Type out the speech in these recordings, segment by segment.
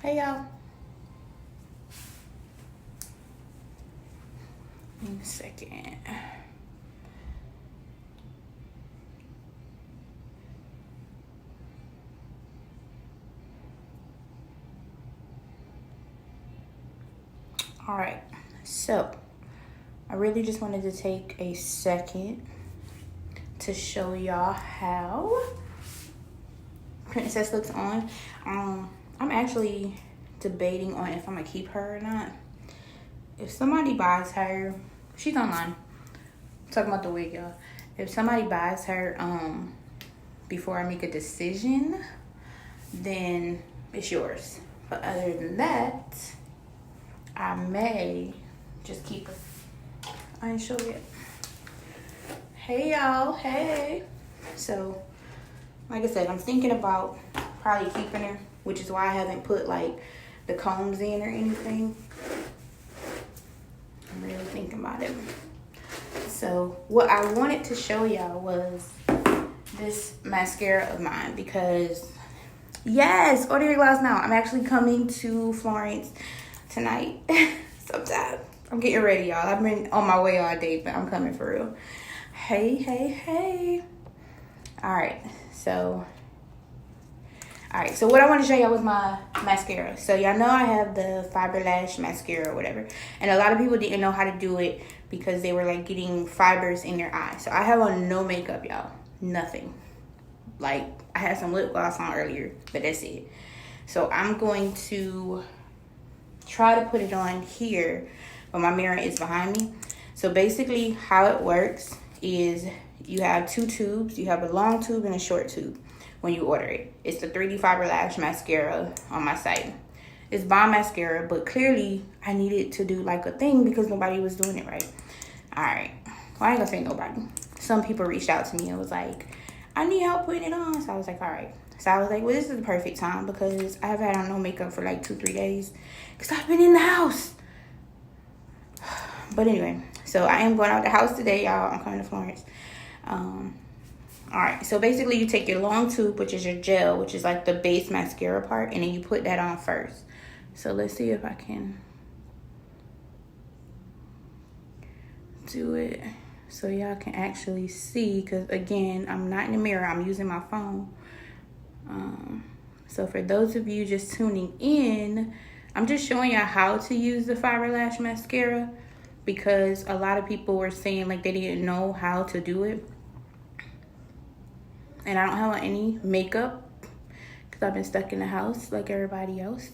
Hey, y'all. In a second. All right, so I really just wanted to take a second to show y'all how Princess looks on. I'm actually debating on if I'm gonna keep her or not. If somebody buys her, she's online. I'm talking about the wig, y'all. If somebody buys her before I make a decision, then it's yours. But other than that, I may just keep her. I ain't sure yet. Hey, y'all. Hey. So, like I said, I'm thinking about probably keeping her, which is why I haven't put, like, the combs in or anything. I'm really thinking about it. So, what I wanted to show y'all was this mascara of mine because, yes, order your gloss now. I'm actually coming to Florence tonight sometime. I'm getting ready, y'all. I've been on my way all day, but I'm coming for real. Hey. All right, so what I want to show y'all was my mascara. So y'all know I have the Fiberlash mascara or whatever, and a lot of people didn't know how to do it because they were like getting fibers in their eyes. So I have on no makeup, y'all. Nothing. Like, I had some lip gloss on earlier, but that's it. So I'm going to try to put it on here, but my mirror is behind me. So basically how it works is you have two tubes. You have a long tube and a short tube when you order it. It's the 3D Fiberlash mascara on my site. It's bomb mascara, but clearly I needed to do like a thing because nobody was doing it right. All right. Well, I ain't gonna say nobody. Some people reached out to me and was like, I need help putting it on. So I was like, all right. So I was like, well, this is the perfect time because I have had on no makeup for like 2-3 days because I've been in the house. But anyway, so I am going out the house today, y'all. I'm coming to Florence. All right, so basically you take your long tube, which is your gel, which is like the base mascara part, and then you put that on first. So let's see if I can do it so y'all can actually see, because again, I'm not in the mirror, I'm using my phone. So for those of you just tuning in, I'm just showing y'all how to use the Fiberlash mascara because a lot of people were saying like they didn't know how to do it. And I don't have any makeup because I've been stuck in the house like everybody else.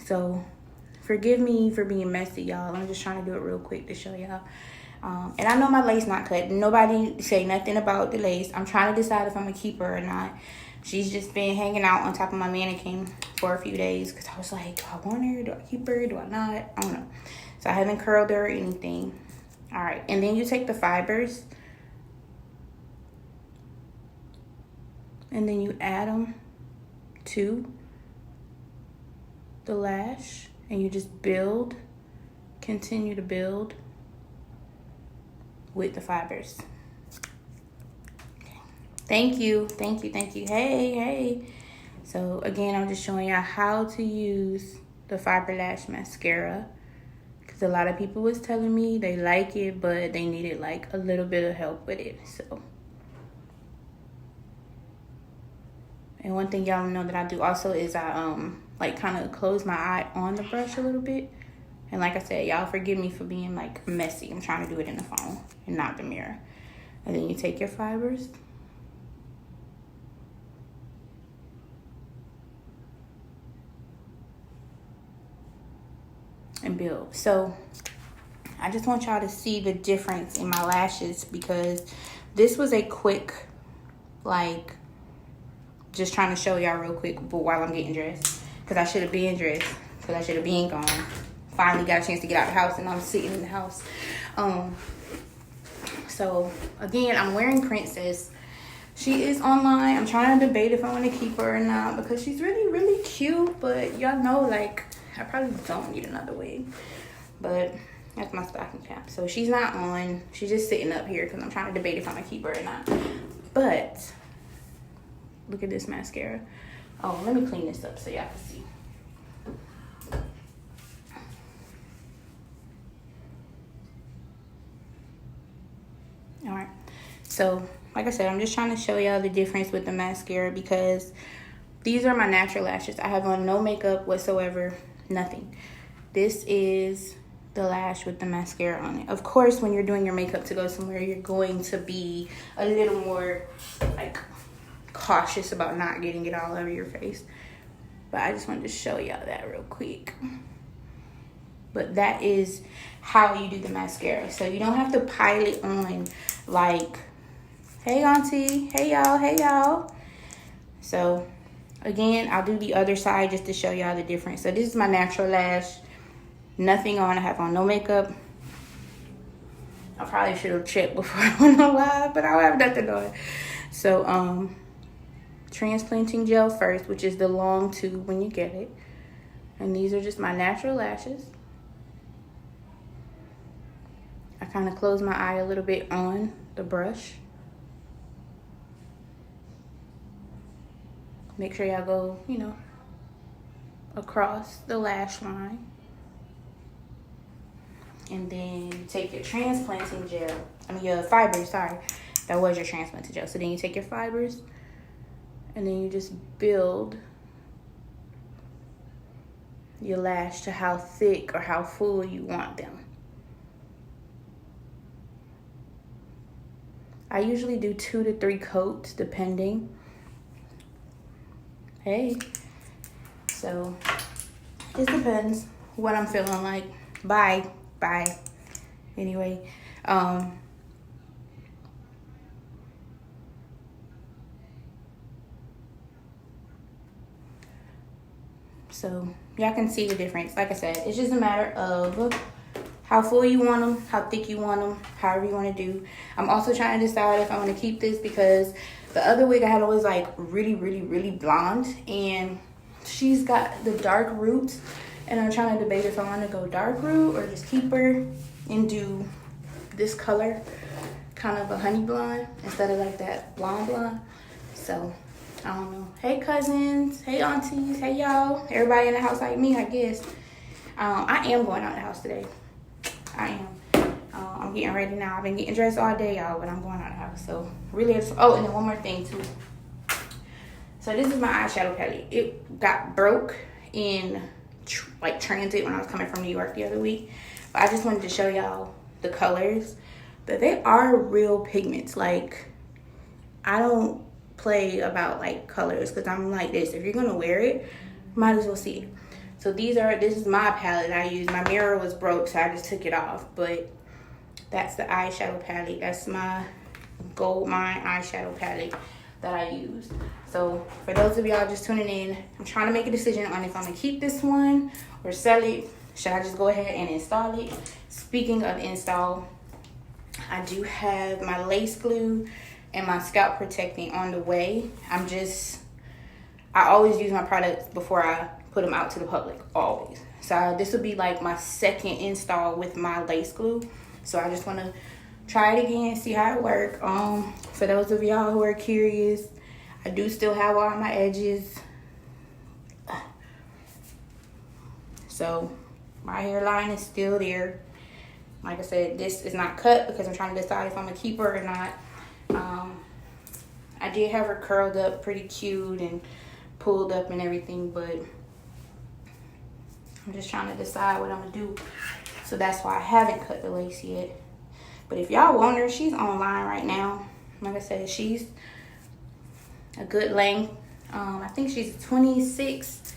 So forgive me for being messy, y'all. I'm just trying to do it real quick to show y'all. And I know my lace not cut. Nobody say nothing about the lace. I'm trying to decide if I'm going to keep her or not. She's just been hanging out on top of my mannequin for a few days because I was like, do I want her? Do I keep her? Do I not? I don't know. So I haven't curled her or anything. All right. And then you take the fibers and then you add them to the lash and you just build, continue to build with the fibers. Thank you. Hey. So again, I'm just showing y'all how to use the Fiberlash mascara because a lot of people was telling me they like it, but they needed like a little bit of help with it. So, and one thing y'all know that I do also is I like kind of close my eye on the brush a little bit. And like I said, y'all forgive me for being like messy. I'm trying to do it in the phone and not the mirror. And then you take your fibers and build. So I just want y'all to see the difference in my lashes because this was a quick, like, just trying to show y'all real quick but while I'm getting dressed because I should have been dressed because I should have been gone. Finally got a chance to get out of the house and I'm sitting in the house. So again, I'm wearing Princess. She is online. I'm trying to debate if I want to keep her or not because she's really cute, but y'all know like I probably don't need another wig, but that's my stocking cap. So she's not on. She's just sitting up here because I'm trying to debate if I'm gonna keep her or not. But look at this mascara. Oh, let me clean this up so y'all can see. All right, so like I said, I'm just trying to show y'all the difference with the mascara because these are my natural lashes. I have on no makeup whatsoever, nothing. This is the lash with the mascara on it. Of course, when you're doing your makeup to go somewhere, you're going to be a little more like cautious about not getting it all over your face. But I just wanted to show y'all that real quick. But that is how you do the mascara. So you don't have to pile it on like, hey auntie, hey y'all, hey y'all. So again, I'll do the other side just to show y'all the difference. So this is my natural lash. Nothing on. I have on no makeup. I probably should have checked before I went on live, but I don't have nothing on. So transplanting gel first, which is the long tube when you get it. And these are just my natural lashes. I kind of close my eye a little bit on the brush. Make sure y'all go, you know, across the lash line. And then you take your transplanting gel. Your fibers, sorry. That was your transplanting gel. So then you take your fibers and then you just build your lash to how thick or how full you want them. I usually do 2 to 3 coats depending. Hey. So it depends what I'm feeling like. Bye. Anyway, so y'all can see the difference. Like I said, it's just a matter of how full you want them, how thick you want them, however you want to do. I'm also trying to decide if I want to keep this because the other wig I had was like really blonde, and she's got the dark roots. And I'm trying to debate if I want to go dark root or just keep her and do this color, kind of a honey blonde instead of like that blonde. So, I don't know. Hey cousins, hey aunties, hey y'all. Everybody in the house like me, I guess. I am going out of the house today. I am. I'm getting ready now. I've been getting dressed all day, y'all, but I'm going out of the house. So, really, oh, and then one more thing, too. So, this is my eyeshadow palette. It got broke in like transit when I was coming from New York the other week, but I just wanted to show y'all the colors. But they are real pigments. Like, I don't play about like colors because I'm like this. If you're gonna wear it, might as well see it. So this is my palette I use. My mirror was broke, so I just took it off. But that's the eyeshadow palette. That's my Gold Mine eyeshadow palette that I use. So for those of y'all just tuning in, I'm trying to make a decision on if I'm gonna keep this one or sell it. Should I just go ahead and install it? Speaking of install, I do have my lace glue and my scalp protecting on the way. I always use my products before I put them out to the public, always. So this will be like my second install with my lace glue. So I just wanna try it again, see how it works. For those of y'all who are curious, I do still have all my edges. So my hairline is still there. Like I said, this is not cut because I'm trying to decide if I'm gonna keep her or not. I did have her curled up pretty cute and pulled up and everything, but I'm just trying to decide what I'm gonna do. So that's why I haven't cut the lace yet. But if y'all want her, she's online right now. Like I said, she's a good length. I think she's 26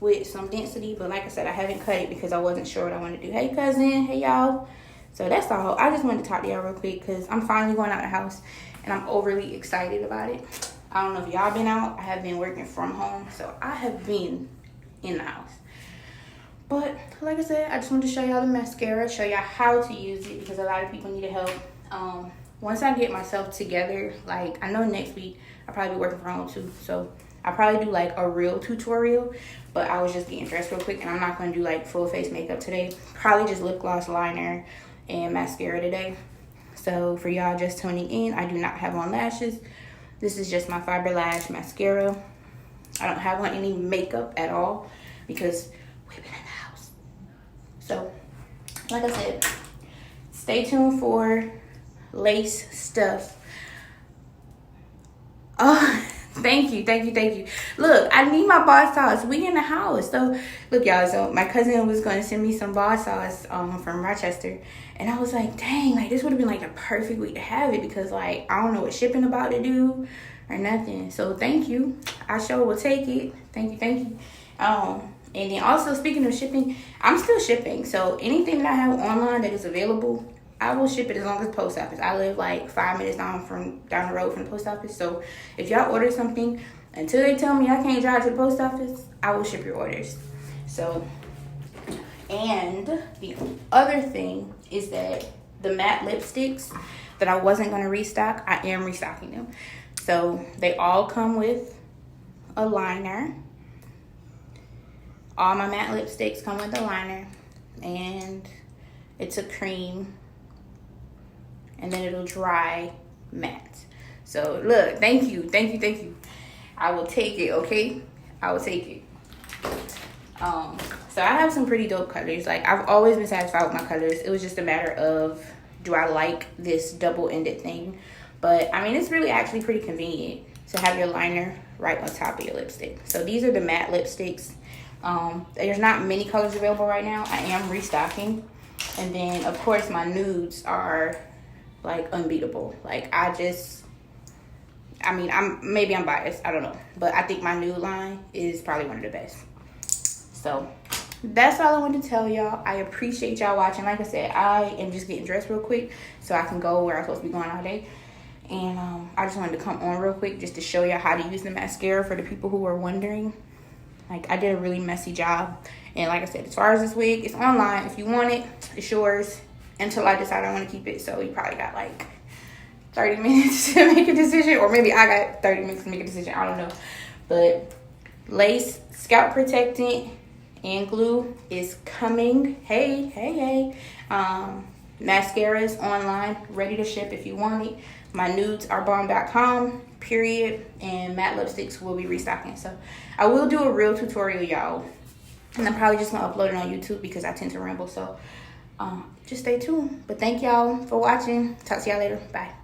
with some density. But like I said, I haven't cut it because I wasn't sure what I wanted to do. Hey, cousin. Hey, y'all. So that's all. I just wanted to talk to y'all real quick because I'm finally going out of the house. And I'm overly excited about it. I don't know if y'all been out. I have been working from home. So I have been in the house. But like I said, I just wanted to show y'all the mascara, show y'all how to use it because a lot of people need help. Once I get myself together, like I know next week I'll probably be working from home too. So I'll probably do like a real tutorial, but I was just getting dressed real quick and I'm not going to do like full face makeup today. Probably just lip gloss, liner, and mascara today. So for y'all just tuning in, I do not have on lashes. This is just my Fiberlash mascara. I don't have on any makeup at all because we've been in the house. So, like I said, stay tuned for lace stuff. Oh, thank you. Look, I need my bar sauce. We in the house. So, look, y'all. So, my cousin was going to send me some bar sauce from Rochester. And I was like, dang, like, this would have been, like, the perfect week to have it. Because, like, I don't know what shipping about to do or nothing. So, thank you. I sure will take it. Thank you. And then also, speaking of shipping, I'm still shipping. So, anything that I have online that is available, I will ship it as long as post office. I live like 5 minutes down the road from the post office. So if y'all order something, until they tell me I can't drive to the post office, I will ship your orders. So, and the other thing is that the matte lipsticks that I wasn't going to restock, I am restocking them. So they all come with a liner. All my matte lipsticks come with a liner. And it's a cream. And then it'll dry matte. So look, thank you. I will take it, okay? I will take it. So I have some pretty dope colors. Like, I've always been satisfied with my colors. It was just a matter of, do I like this double-ended thing? But I mean, it's really actually pretty convenient to have your liner right on top of your lipstick. So these are the matte lipsticks. There's not many colors available right now. I am restocking. And then of course my nudes are like unbeatable. Like, I'm biased, I don't know, but I think my nude line is probably one of the best. So that's all I wanted to tell y'all. I appreciate y'all watching. Like I said, I am just getting dressed real quick so I can go where I'm supposed to be going all day. And I just wanted to come on real quick just to show y'all how to use the mascara for the people who are wondering. Like, I did a really messy job. And like I said, as far as this wig, it's online. If you want it, it's yours until I decide I want to keep it. So you probably got like 30 minutes to make a decision. Or maybe I got 30 minutes to make a decision. I don't know. But lace, scalp protectant, and glue is coming. Hey. Mascara is online, ready to ship if you want it. My nudes are bomb.com, period. And matte lipsticks will be restocking. So I will do a real tutorial, y'all. And I'm probably just going to upload it on YouTube because I tend to ramble. So just stay tuned. But thank y'all for watching. Talk to y'all later. Bye.